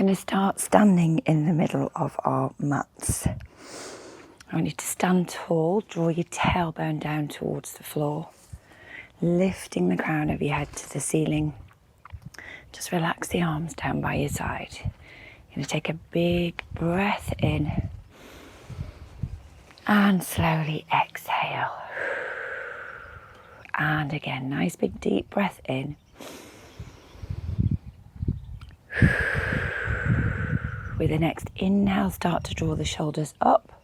going to start standing in the middle of our mats. I want you to stand tall, draw your tailbone down towards the floor, lifting the crown of your head to the ceiling. Just relax the arms down by your side. You're going to take a big breath in and slowly exhale. And again, nice big deep breath in. With the next inhale, start to draw the shoulders up.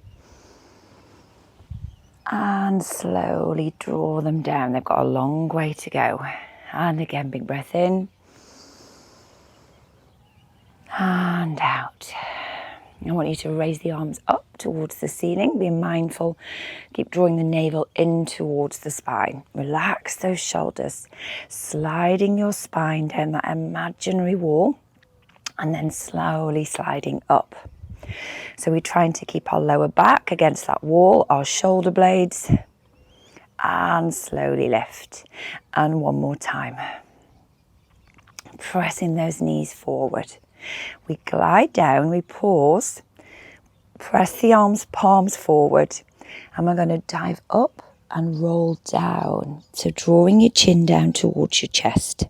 And slowly draw them down. They've got a long way to go. And again, big breath in. And out. I want you to raise the arms up towards the ceiling. Be mindful. Keep drawing the navel in towards the spine. Relax those shoulders. Sliding your spine down that imaginary wall. And then slowly sliding up. So we're trying to keep our lower back against that wall, our shoulder blades, and slowly lift. And one more time. Pressing those knees forward. We glide down, we pause, press the arms, palms forward, and we're going to dive up and roll down. So drawing your chin down towards your chest.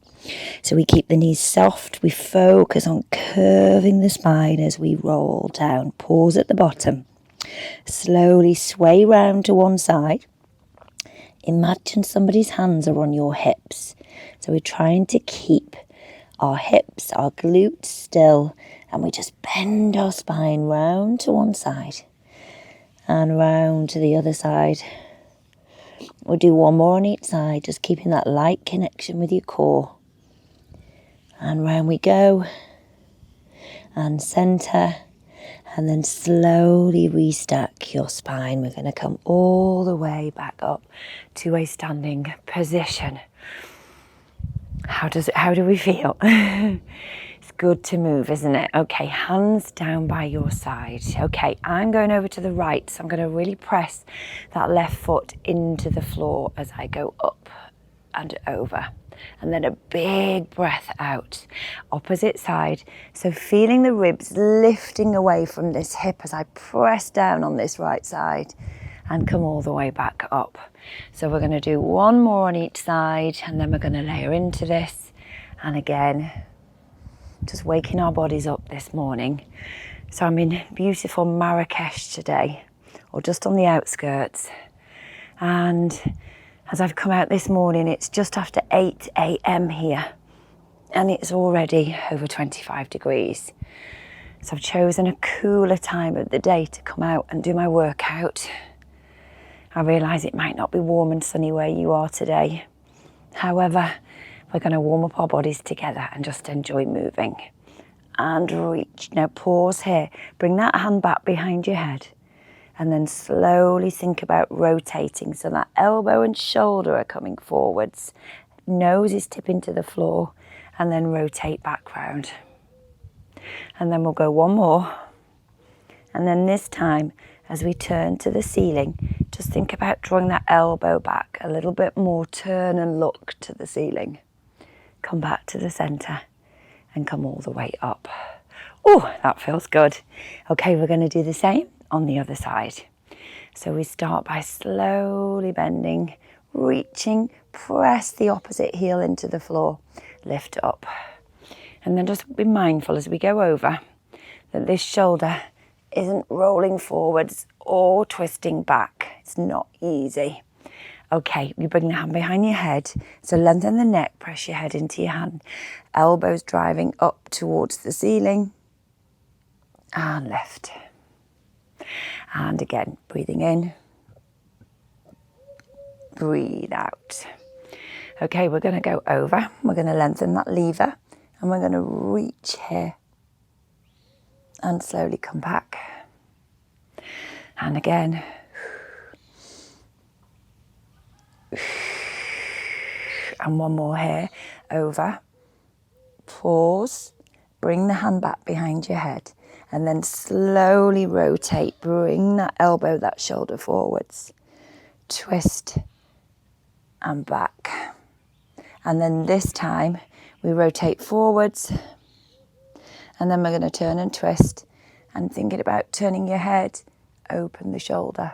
So we keep the knees soft, we focus on curving the spine as we roll down. Pause at the bottom. Slowly sway round to one side. Imagine somebody's hands are on your hips. So we're trying to keep our hips, our glutes still, and we just bend our spine round to one side and round to the other side. We'll do one more on each side, just keeping that light connection with your core. And round we go, and center, and then slowly restack your spine. We're going to come all the way back up to a standing position. How do we feel? It's good to move, isn't it? Okay, hands down by your side. Okay, I'm going over to the right, so I'm going to really press that left foot into the floor as I go up and over. And then a big breath out. Opposite side. So feeling the ribs lifting away from this hip as I press down on this right side and come all the way back up. So we're going to do one more on each side and then we're going to layer into this. And again, just waking our bodies up this morning. So I'm in beautiful Marrakesh today, or just on the outskirts. And as I've come out this morning, it's just after 8 a.m. here, and it's already over 25 degrees. So I've chosen a cooler time of the day to come out and do my workout. I realise it might not be warm and sunny where you are today. However, we're going to warm up our bodies together and just enjoy moving. And reach. Now pause here. Bring that hand back behind your head. And then slowly think about rotating so that elbow and shoulder are coming forwards. Nose is tipping to the floor, and then rotate back round. And then we'll go one more. And then this time, as we turn to the ceiling, just think about drawing that elbow back a little bit more. Turn and look to the ceiling. Come back to the center and come all the way up. Oh, that feels good. Okay, we're going to do the same on the other side. So we start by slowly bending, reaching, press the opposite heel into the floor, lift up. And then just be mindful as we go over that this shoulder isn't rolling forwards or twisting back. It's not easy. Okay, you bring the hand behind your head. So lengthen the neck, press your head into your hand. Elbows driving up towards the ceiling. And lift. And again, breathing in, breathe out. Okay, we're going to go over. We're going to lengthen that lever and we're going to reach here and slowly come back. And again. And one more here, over. Pause, bring the hand back behind your head. And then slowly rotate, bring that elbow, that shoulder forwards. Twist and back. And then this time we rotate forwards And then we're going to turn and twist, and thinking about turning your head, open the shoulder,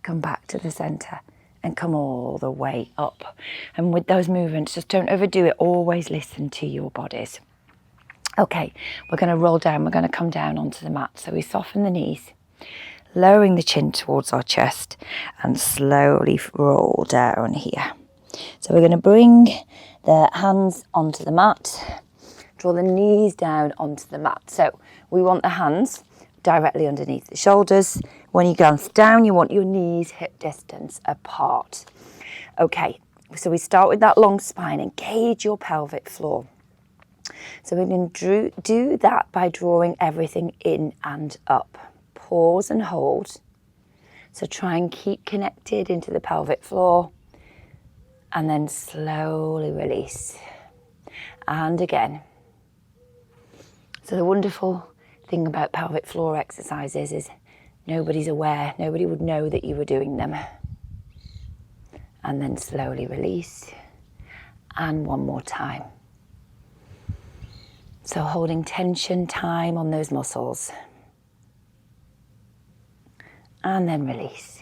come back to the center and come all the way up. And with those movements, just don't overdo it. Always listen to your bodies. Okay, we're going to roll down. We're going to come down onto the mat. So we soften the knees, lowering the chin towards our chest, and slowly roll down here. So we're going to bring the hands onto the mat, draw the knees down onto the mat. So we want the hands directly underneath the shoulders. When you glance down, you want your knees hip distance apart. Okay, so we start with that long spine. Engage your pelvic floor. So we're going to do that by drawing everything in and up. Pause and hold. So try and keep connected into the pelvic floor, and then slowly release. And again. So the wonderful thing about pelvic floor exercises is nobody's aware, nobody would know that you were doing them. And then slowly release. And one more time. So holding tension time on those muscles. And then release.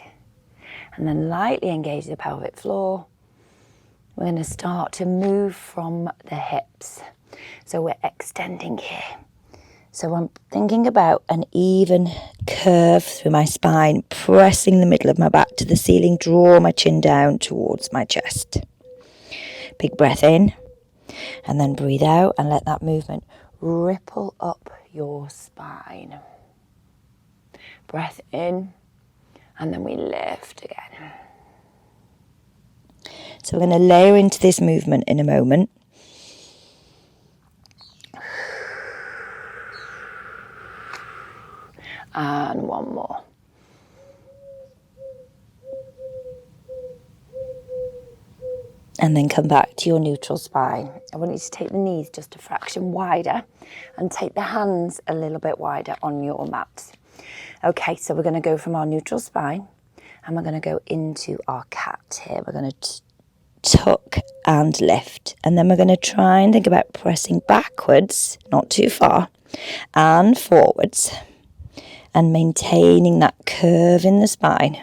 And then lightly engage the pelvic floor. We're going to start to move from the hips. So we're extending here. So I'm thinking about an even curve through my spine, pressing the middle of my back to the ceiling, draw my chin down towards my chest. Big breath in, and then breathe out and let that movement ripple up your spine. Breath in, and then we lift again. So we're going to layer into this movement in a moment. And one more. And then come back to your neutral spine. I want you to take the knees just a fraction wider and take the hands a little bit wider on your mat. Okay, so we're going to go from our neutral spine and we're going to go into our cat here. We're going to tuck and lift. And then we're going to try and think about pressing backwards, not too far, and forwards. And maintaining that curve in the spine.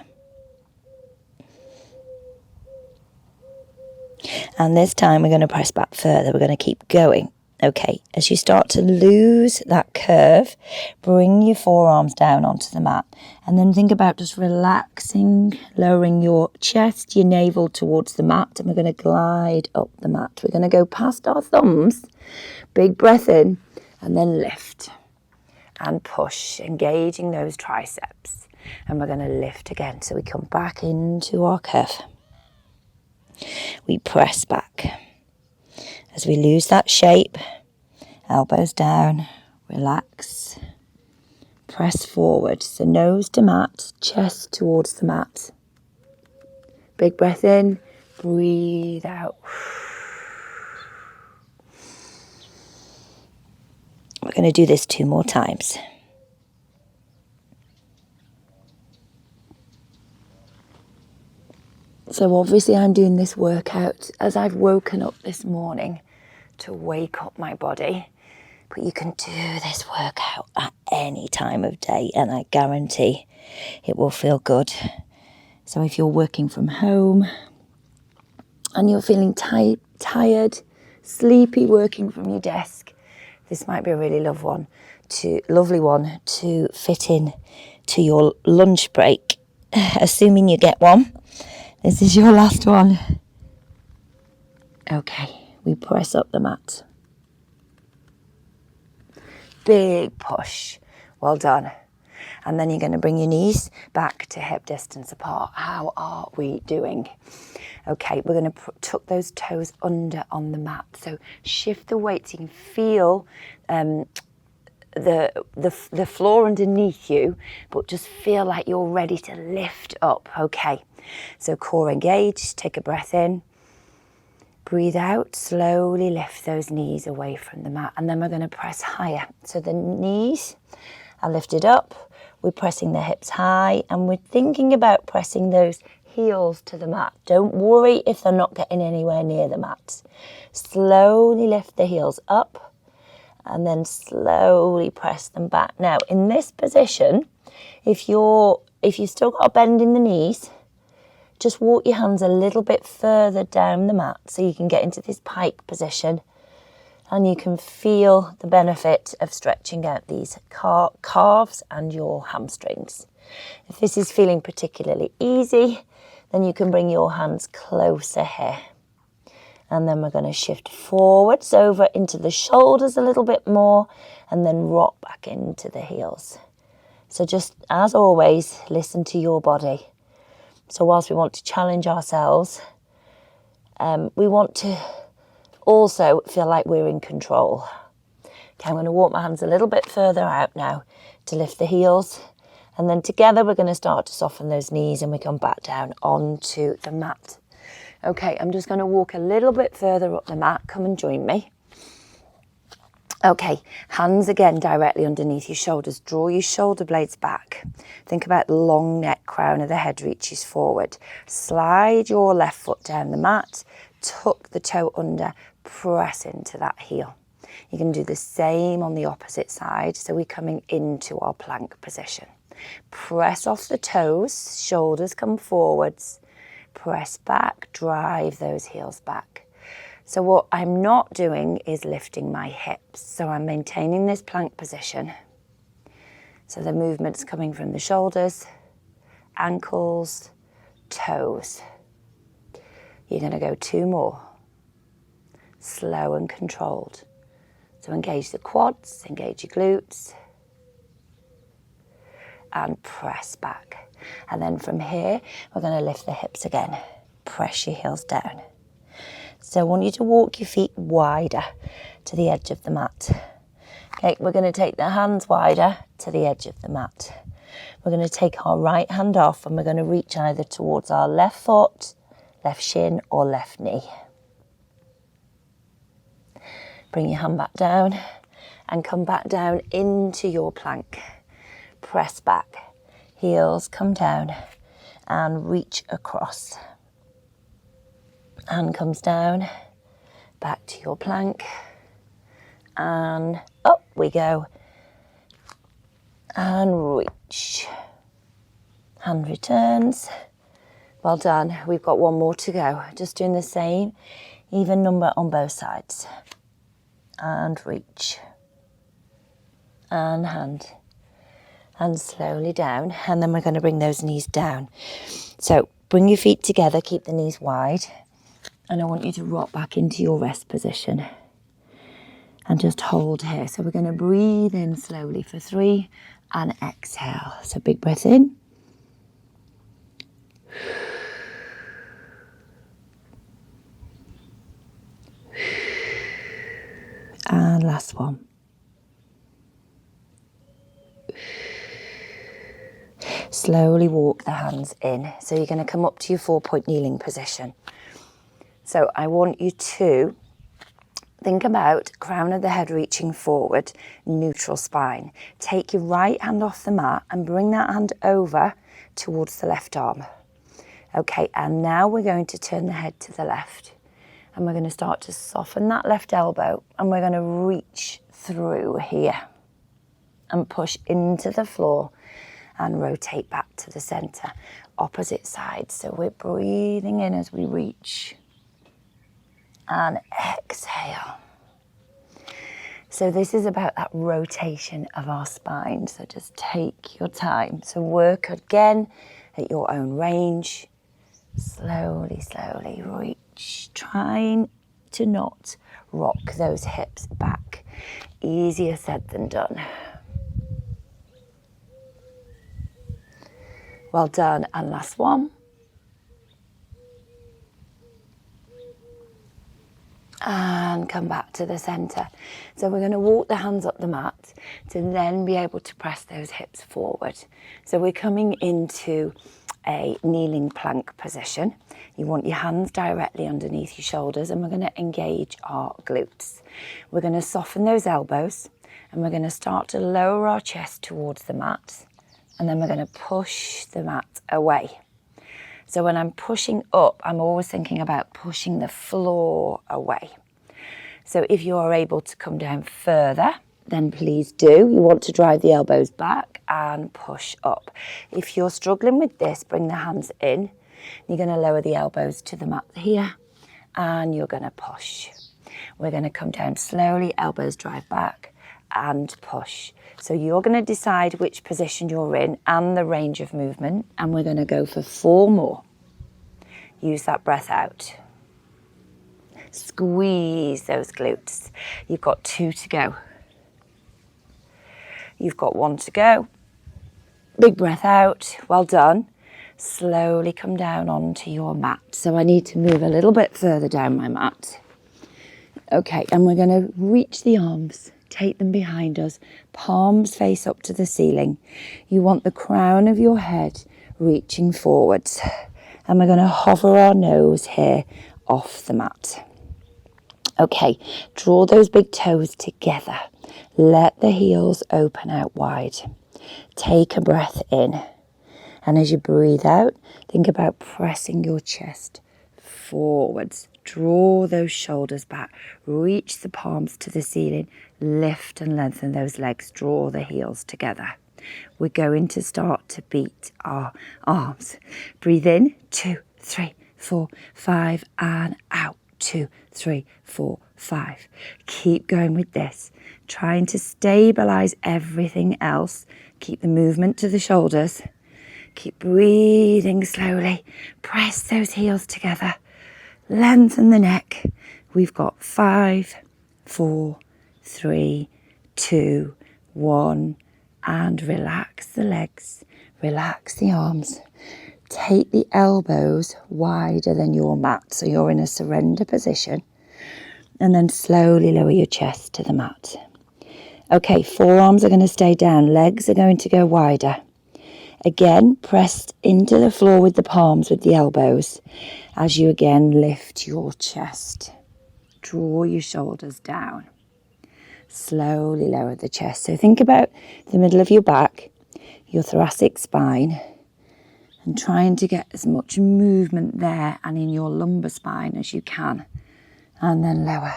And this time we're going to press back further. We're going to keep going. Okay, as you start to lose that curve, bring your forearms down onto the mat. And then think about just relaxing, lowering your chest, your navel towards the mat. And we're going to glide up the mat. We're going to go past our thumbs. Big breath in and then lift. And push, engaging those triceps. And we're going to lift again. So we come back into our curve. We press back. As we lose that shape, elbows down, relax. Press forward. So nose to mat, chest towards the mat. Big breath in, breathe out. We're going to do this 2 more times. So obviously I'm doing this workout as I've woken up this morning to wake up my body. But you can do this workout at any time of day and I guarantee it will feel good. So if you're working from home and you're feeling tired, sleepy working from your desk, this might be a really lovely one to fit in to your lunch break, assuming you get one. This is your last one. Okay, we press up the mat. Big push. Well done. And then you're going to bring your knees back to hip distance apart. How are we doing? Okay, we're going to tuck those toes under on the mat. So shift the weight so you can feel the floor underneath you, but just feel like you're ready to lift up. Okay, so core engaged. Take a breath in. Breathe out. Slowly lift those knees away from the mat. And then we're going to press higher. So the knees are lifted up. We're pressing the hips high and we're thinking about pressing those heels to the mat. Don't worry if they're not getting anywhere near the mat. Slowly lift the heels up and then slowly press them back. Now, in this position, if you've still got a bend in the knees, just walk your hands a little bit further down the mat so you can get into this pike position, and you can feel the benefit of stretching out these calves and your hamstrings. If this is feeling particularly easy, then you can bring your hands closer here. And then we're going to shift forwards over into the shoulders a little bit more, and then rock back into the heels. So just, as always, listen to your body. So whilst we want to challenge ourselves, we want to also feel like we're in control. Okay, I'm going to walk my hands a little bit further out now to lift the heels. And then together we're going to start to soften those knees, and we come back down onto the mat. Okay, I'm just going to walk a little bit further up the mat. Come and join me. Okay, hands again directly underneath your shoulders. Draw your shoulder blades back. Think about the long neck, crown of the head reaches forward. Slide your left foot down the mat. Tuck the toe under. Press into that heel. You can do the same on the opposite side. So we're coming into our plank position. Press off the toes. Shoulders come forwards. Press back. Drive those heels back. So what I'm not doing is lifting my hips. So I'm maintaining this plank position. So the movement's coming from the shoulders, ankles, toes. You're going to go 2 more. Slow and controlled. So engage the quads, engage your glutes, and press back. And then from here, we're going to lift the hips again. Press your heels down. So I want you to walk your feet wider to the edge of the mat. Okay, we're going to take the hands wider to the edge of the mat. We're going to take our right hand off, and we're going to reach either towards our left foot, left shin, or left knee. Bring your hand back down and come back down into your plank. Press back. Heels come down and reach across. Hand comes down, back to your plank, and up we go. And reach. Hand returns. Well done. We've got 1 more to go. Just doing the same, even number on both sides. And reach. And hand. And slowly down. And then we're going to bring those knees down. So bring your feet together, keep the knees wide. And I want you to rock back into your rest position. And just hold here. So we're going to breathe in slowly for 3 and exhale. So big breath in. And last one. Slowly walk the hands in. So you're going to come up to your 4-point kneeling position. So I want you to think about crown of the head reaching forward, neutral spine. Take your right hand off the mat and bring that hand over towards the left arm. Okay, and now we're going to turn the head to the left. And we're going to start to soften that left elbow, and we're going to reach through here and push into the floor and rotate back to the center. Opposite side. So we're breathing in as we reach. And exhale. So this is about that rotation of our spine. So just take your time. So work again at your own range. Slowly, slowly reach. Trying to not rock those hips back. Easier said than done. Well done. And last one. And come back to the center. So we're going to walk the hands up the mat to then be able to press those hips forward. So we're coming into a kneeling plank position. You want your hands directly underneath your shoulders, and we're going to engage our glutes. We're going to soften those elbows, and we're going to start to lower our chest towards the mat, and then we're going to push the mat away. So when I'm pushing up, I'm always thinking about pushing the floor away. So if you are able to come down further, then please do. You want to drive the elbows back and push up. If you're struggling with this, bring the hands in. You're going to lower the elbows to the mat here, and you're going to push. We're going to come down slowly, elbows drive back and push. So you're going to decide which position you're in and the range of movement, and we're going to go for 4 more. Use that breath out. Squeeze those glutes. You've got 2 to go. You've got 1 to go. Big breath out. Well done. Slowly come down onto your mat. So I need to move a little bit further down my mat. Okay, and we're going to reach the arms. Take them behind us. Palms face up to the ceiling. You want the crown of your head reaching forwards. And we're going to hover our nose here off the mat. Okay, draw those big toes together. Let the heels open out wide. Take a breath in. And as you breathe out, think about pressing your chest forwards. Draw those shoulders back. Reach the palms to the ceiling. Lift and lengthen those legs. Draw the heels together. We're going to start to beat our arms. Breathe in. 2, 3, 4, 5. And out. 2, 3, 4, 5. Keep going with this. Trying to stabilize everything else. Keep the movement to the shoulders. Keep breathing slowly. Press those heels together. Lengthen the neck. We've got 5, 4, 3, 2, 1. And relax the legs. Relax the arms. Take the elbows wider than your mat, so you're in a surrender position. And then slowly lower your chest to the mat. Okay, forearms are going to stay down. Legs are going to go wider. Again, pressed into the floor with the palms, with the elbows, as you again lift your chest. Draw your shoulders down. Slowly lower the chest. So think about the middle of your back, your thoracic spine, and trying to get as much movement there and in your lumbar spine as you can. And then lower.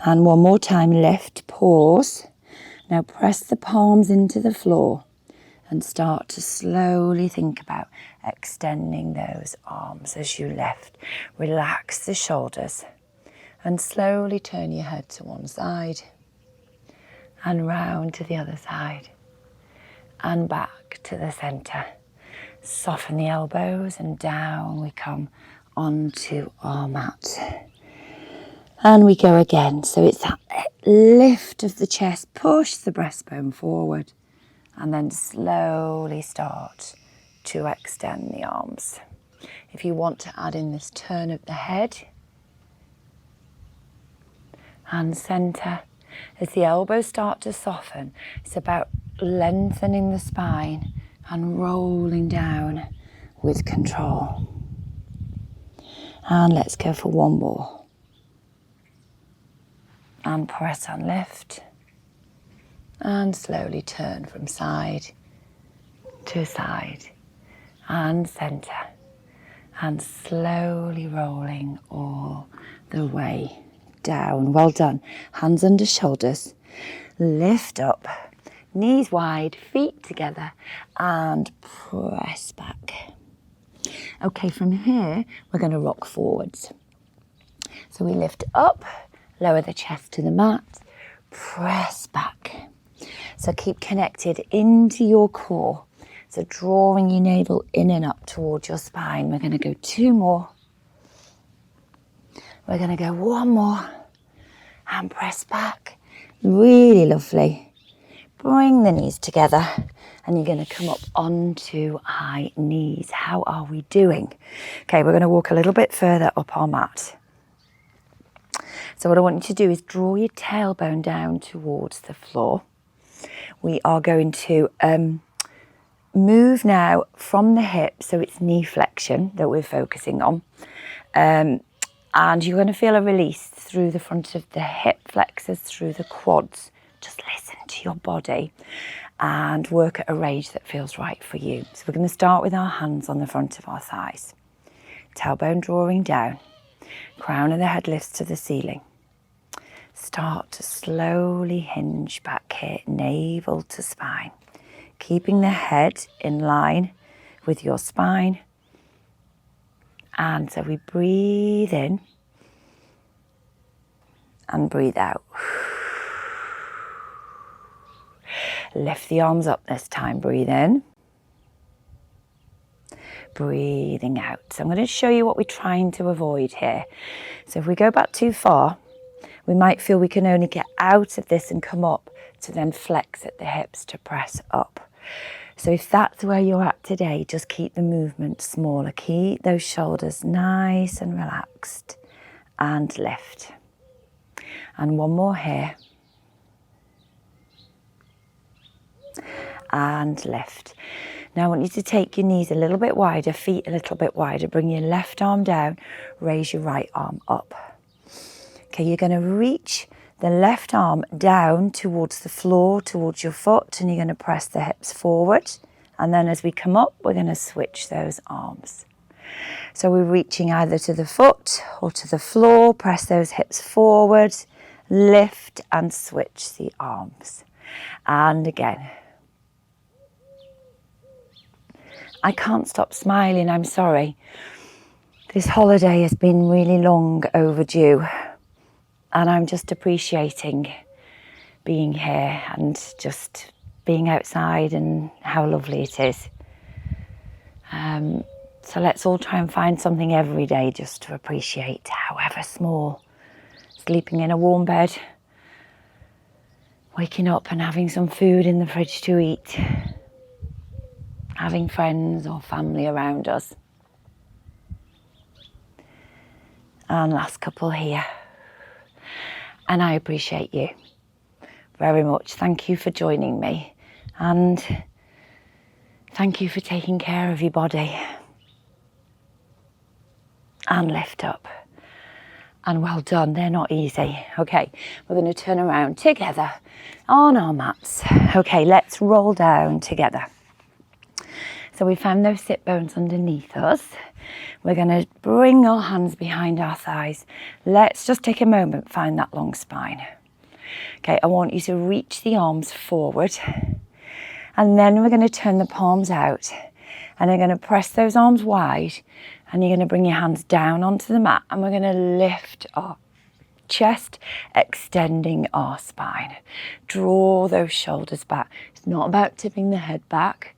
And one more time, lift, pause. Now press the palms into the floor and start to slowly think about extending those arms as you lift. Relax the shoulders and slowly turn your head to one side and round to the other side and back to the center. Soften the elbows and down we come onto our mat. And we go again. So it's that lift of the chest, push the breastbone forward, and then slowly start to extend the arms. If you want to add in this turn of the head and center, as the elbows start to soften, it's about lengthening the spine and rolling down with control. And let's go for 1 more. And press and lift. And slowly turn from side to side and center. And slowly rolling all the way down. Well done. Hands under shoulders. Lift up. Knees wide, feet together, and press back. Okay, from here, we're going to rock forwards. So we lift up, lower the chest to the mat, press back. So keep connected into your core. So drawing your navel in and up towards your spine. We're going to go 2 more. We're going to go 1 more and press back. Really lovely. Bring the knees together and you're going to come up onto high knees. How are we doing? Okay, we're going to walk a little bit further up our mat. So what I want you to do is draw your tailbone down towards the floor. We are going to move now from the hip, so it's knee flexion that we're focusing on. And you're going to feel a release through the front of the hip flexors, through the quads. Just listen to your body and work at a range that feels right for you. So we're going to start with our hands on the front of our thighs. Tailbone drawing down. Crown of the head lifts to the ceiling. start to slowly hinge back here, navel to spine, keeping the head in line with your spine. And so we breathe in and breathe out. Lift the arms up this time. Breathe in. Breathing out. So I'm going to show you what we're trying to avoid here. So if we go back too far, we might feel we can only get out of this and come up to then flex at the hips to press up. So if that's where you're at today, just keep the movement smaller. Keep those shoulders nice and relaxed and lift. And one more here. And lift. Now I want you to take your knees a little bit wider, feet a little bit wider. Bring your left arm down, raise your right arm up. Okay, you're going to reach the left arm down towards the floor, towards your foot, and you're going to press the hips forward. And then as we come up, we're going to switch those arms. So we're reaching either to the foot or to the floor, press those hips forward, lift and switch the arms. And again. I can't stop smiling, I'm sorry. This holiday has been really long overdue. And I'm just appreciating being here and just being outside and how lovely it is. So let's all try and find something every day just to appreciate, however small. Sleeping in a warm bed, waking up and having some food in the fridge to eat, having friends or family around us. And last couple here. And I appreciate you very much. Thank you for joining me. And thank you for taking care of your body. And lift up. And well done, they're not easy. Okay, we're going to turn around together on our mats. Okay, let's roll down together. So we found those sit bones underneath us. We're going to bring our hands behind our thighs. Let's just take a moment, find that long spine. Okay, I want you to reach the arms forward. And then we're going to turn the palms out. And you're going to press those arms wide. And you're going to bring your hands down onto the mat. And we're going to lift our chest, extending our spine. Draw those shoulders back. It's not about tipping the head back.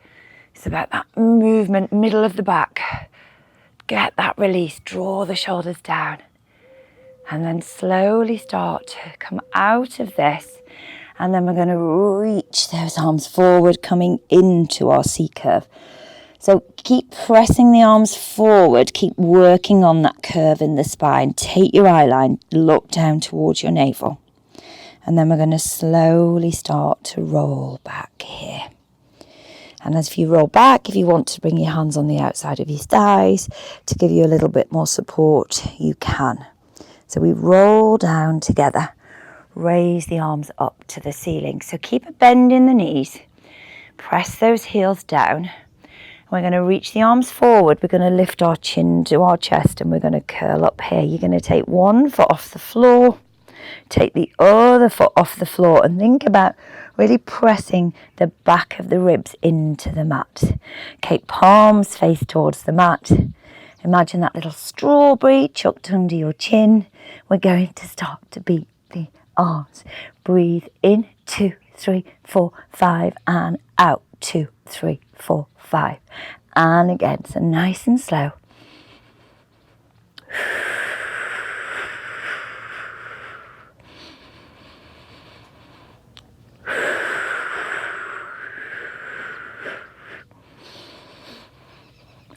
It's about that movement, middle of the back. Get that release, draw the shoulders down. And then slowly start to come out of this. And then we're going to reach those arms forward, coming into our C curve. So keep pressing the arms forward, keep working on that curve in the spine. Take your eye line, look down towards your navel. And then we're going to slowly start to roll back here. And as you roll back, if you want to bring your hands on the outside of your thighs to give you a little bit more support, you can. So we roll down together, raise the arms up to the ceiling. So keep a bend in the knees, press those heels down. We're going to reach the arms forward. We're going to lift our chin to our chest and we're going to curl up here. You're going to take one foot off the floor, take the other foot off the floor and think about really pressing the back of the ribs into the mat. Okay, palms face towards the mat. Imagine that little strawberry chucked under your chin. We're going to start to beat the arms. Breathe in, 2, 3, 4, 5, and out, 2, 3, 4, 5. And again, so nice and slow.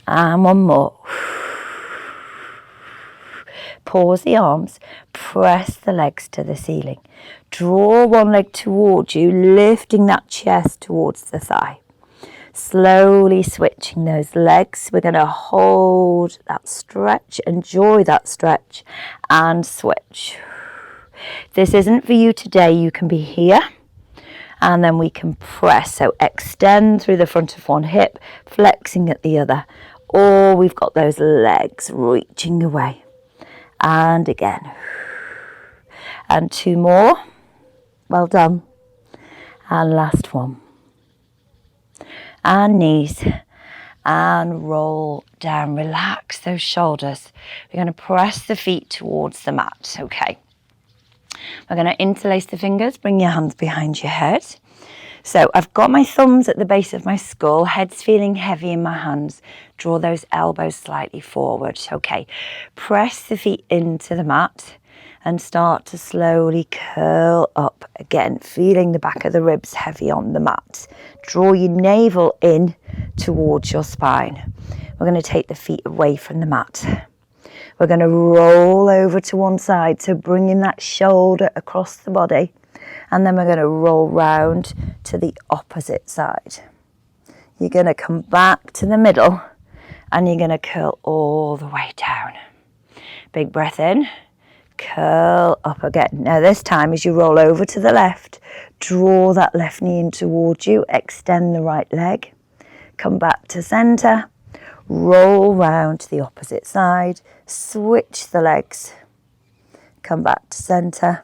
And one more. Pause the arms, press the legs to the ceiling. Draw one leg towards you, lifting that chest towards the thigh. Slowly switching those legs. We're going to hold that stretch, enjoy that stretch, and switch. This isn't for you today. You can be here. And then we can press. So extend through the front of one hip, flexing at the other. Or we've got those legs reaching away. And again. And 2 more. Well done. And last one. And knees. And roll down. Relax those shoulders. We're going to press the feet towards the mat. Okay. We're going to interlace the fingers. Bring your hands behind your head. So I've got my thumbs at the base of my skull. Head's feeling heavy in my hands. Draw those elbows slightly forward. Okay. Press the feet into the mat. And start to slowly curl up again, feeling the back of the ribs heavy on the mat. Draw your navel in towards your spine. We're going to take the feet away from the mat. We're going to roll over to one side, so bringing that shoulder across the body. And then we're going to roll round to the opposite side. You're going to come back to the middle and you're going to curl all the way down. Big breath in. Curl up again. Now this time as you roll over to the left, draw that left knee in towards you, extend the right leg, come back to center, roll round to the opposite side, switch the legs, come back to center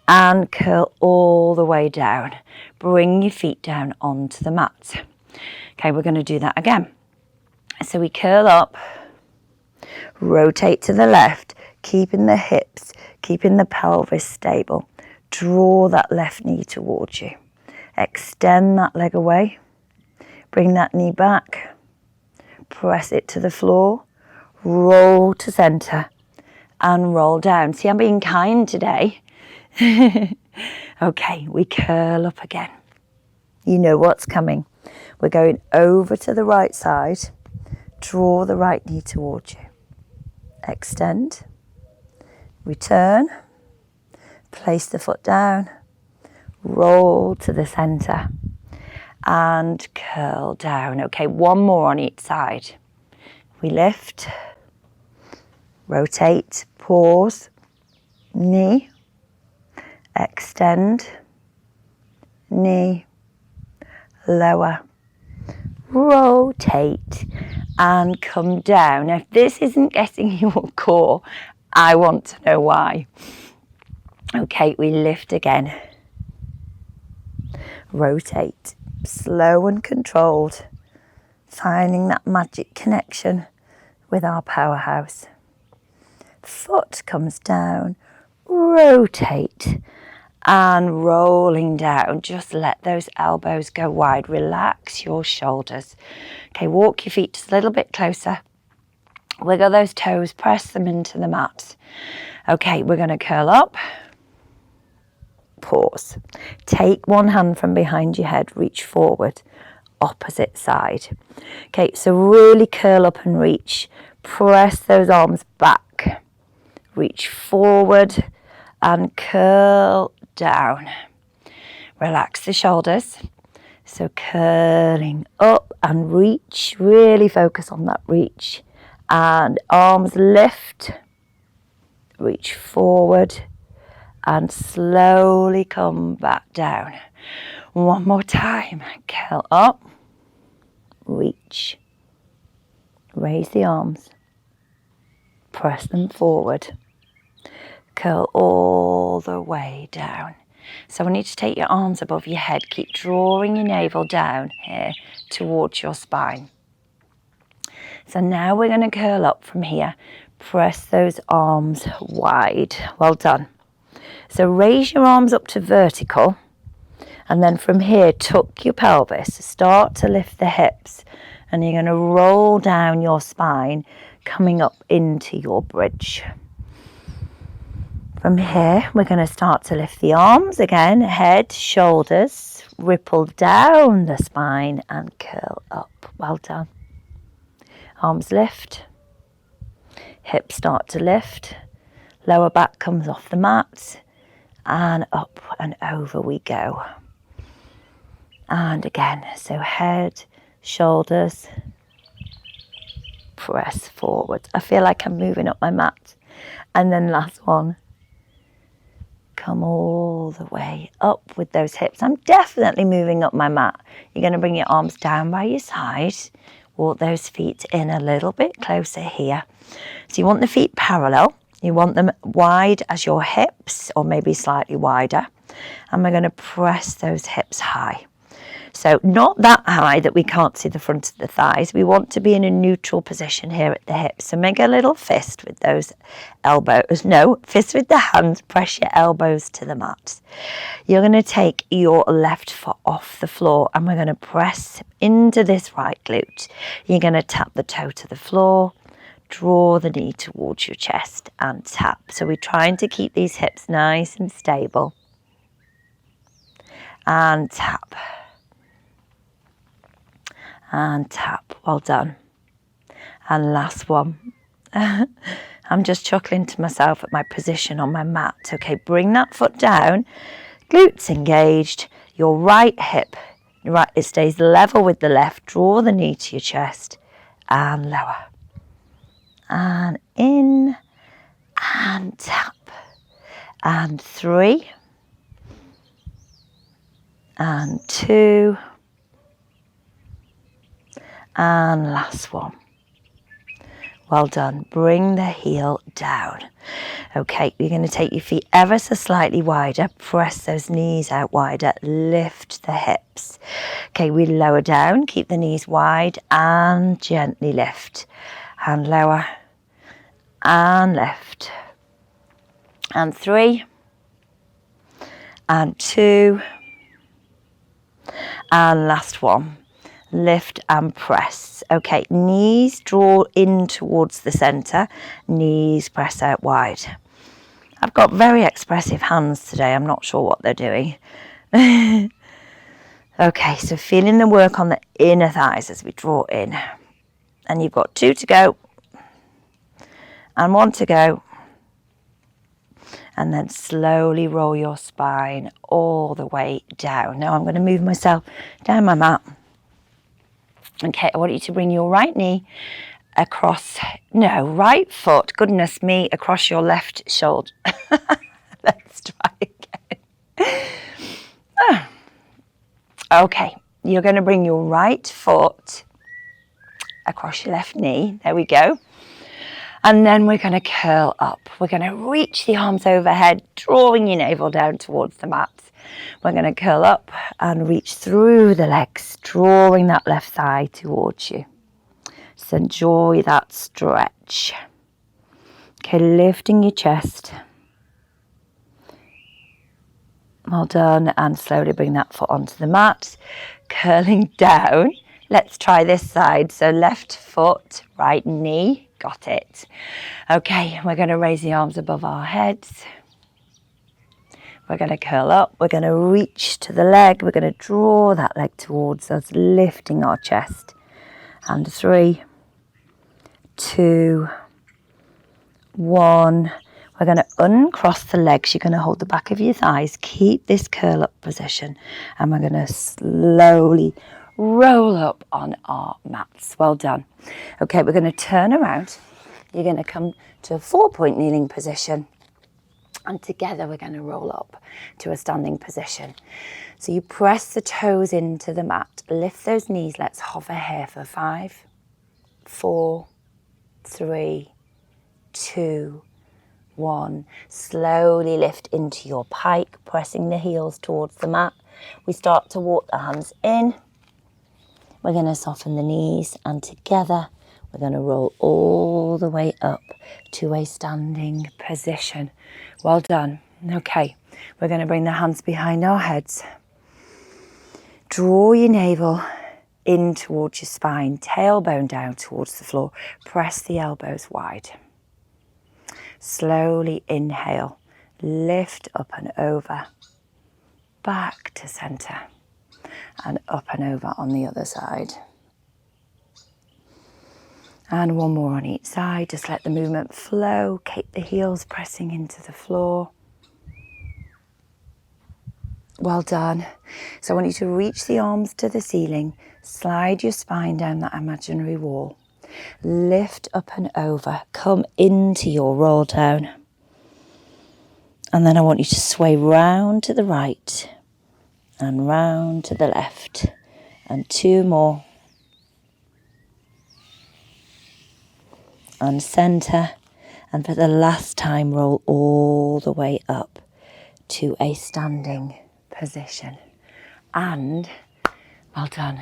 and curl all the way down. Bring your feet down onto the mat. Okay, we're going to do that again. So we curl up, rotate to the left, keeping the hips, keeping the pelvis stable. Draw that left knee towards you. Extend that leg away. Bring that knee back. Press it to the floor. Roll to center and roll down. See, I'm being kind today. Okay, we curl up again. You know what's coming. We're going over to the right side. Draw the right knee towards you. Extend. Return, place the foot down, roll to the center and curl down. Okay, one more on each side. We lift, rotate, pause, knee, extend, knee, lower, rotate and come down. Now if this isn't getting your core, I want to know why. Okay, we lift again. Rotate, slow and controlled, finding that magic connection with our powerhouse. Foot comes down, rotate and rolling down. Just let those elbows go wide. Relax your shoulders. Okay, walk your feet just a little bit closer. Wiggle those toes, press them into the mat. Okay, we're going to curl up. Pause. Take one hand from behind your head, reach forward, opposite side. Okay, so really curl up and reach. Press those arms back. Reach forward and curl down. Relax the shoulders. So curling up and reach. Really focus on that reach. And arms lift, reach forward and slowly come back down. One more time, curl up, reach, raise the arms, press them forward, curl all the way down. So I want you to take your arms above your head, keep drawing your navel down here towards your spine. So now we're going to curl up from here. Press those arms wide. Well done. So raise your arms up to vertical. And then from here, tuck your pelvis. Start to lift the hips. And you're going to roll down your spine, coming up into your bridge. From here, we're going to start to lift the arms again. Head, shoulders, ripple down the spine and curl up. Well done. Arms lift, hips start to lift, lower back comes off the mat, and up and over we go. And again, so head, shoulders, press forward. I feel like I'm moving up my mat. And then last one, come all the way up with those hips. I'm definitely moving up my mat. You're going to bring your arms down by your side. Walk those feet in a little bit closer here. So you want the feet parallel. You want them wide as your hips, or maybe slightly wider. And we're going to press those hips high. So not that high that we can't see the front of the thighs. We want to be in a neutral position here at the hips. So make a little fist with those elbows. No, fist with the hands. Press your elbows to the mat. You're going to take your left foot off the floor and we're going to press into this right glute. You're going to tap the toe to the floor. Draw the knee towards your chest and tap. So we're trying to keep these hips nice and stable. And tap. And tap. Well done. And last one. I'm just chuckling to myself at my position on my mat. Okay, bring that foot down. Glutes engaged. Your right hip, right, it stays level with the left. Draw the knee to your chest and lower. And in and tap. And 3. And 2. And last one. Well done. Bring the heel down. Okay, you're going to take your feet ever so slightly wider. Press those knees out wider. Lift the hips. Okay, we lower down. Keep the knees wide and gently lift. And lower. And lift. And 3. And 2. And last one. Lift and press. Okay, knees draw in towards the center. Knees press out wide. I've got very expressive hands today. I'm not sure what they're doing. Okay, so feeling the work on the inner thighs as we draw in. And you've got 2 to go. And 1 to go. And then slowly roll your spine all the way down. Now I'm going to move myself down my mat. Okay, I want you to bring your right knee across, no, right foot, goodness me, across your left shoulder. Let's try again. Okay, you're going to bring your right foot across your left knee. There we go. And then we're going to curl up. We're going to reach the arms overhead, drawing your navel down towards the mat. We're going to curl up and reach through the legs, drawing that left thigh towards you. Just enjoy that stretch. Okay, lifting your chest. Well done. And slowly bring that foot onto the mat. Curling down. Let's try this side. So left foot, right knee. Got it. Okay, we're going to raise the arms above our heads. We're going to curl up. We're going to reach to the leg. We're going to draw that leg towards us, lifting our chest. And 3, 2, 1. We're going to uncross the legs. You're going to hold the back of your thighs. Keep this curl up position. And we're going to slowly roll up on our mats. Well done. Okay, we're going to turn around. You're going to come to a 4-point kneeling position. And together we're going to roll up to a standing position. So you press the toes into the mat. Lift those knees. Let's hover here for 5, 4, 3, 2, 1. Slowly lift into your pike, pressing the heels towards the mat. We start to walk the hands in. We're going to soften the knees, and together we're going to roll all the way up to a standing position. Well done. Okay, we're going to bring the hands behind our heads. Draw your navel in towards your spine, tailbone down towards the floor. Press the elbows wide. Slowly inhale, lift up and over, back to center, and up and over on the other side. And one more on each side. Just let the movement flow. Keep the heels pressing into the floor. Well done. So I want you to reach the arms to the ceiling. Slide your spine down that imaginary wall. Lift up and over. Come into your roll down. And then I want you to sway round to the right and round to the left. And 2 more. And center, And for the last time, roll all the way up to a standing position. And well done.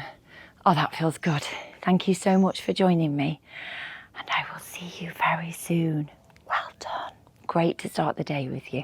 Oh, that feels good. Thank you so much for joining me. And I will see you very soon. Well done. Great to start the day with you.